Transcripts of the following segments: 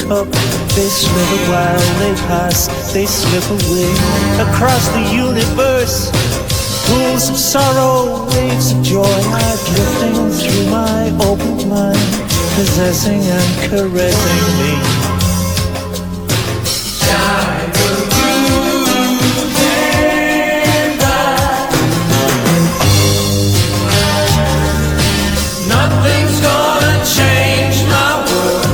cup. They slither while they pass, they slip away across the universe. Pools of sorrow, waves of joy are drifting through my open mind, possessing and caressing me. Nothing's gonna change my world.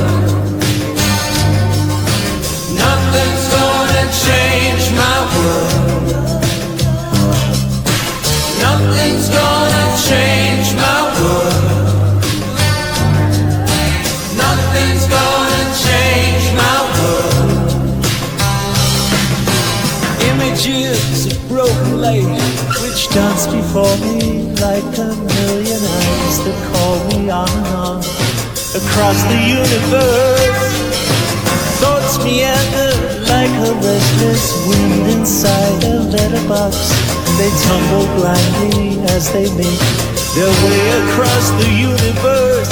Nothing's gonna change my world. Nothing's gonna change my world. Nothing's gonna change my world. Images of broken light which dance before me like a million eyes that call me on and on across the universe. Thoughts meander like a restless wind inside a letterbox. They tumble blindly as they make their way across the universe.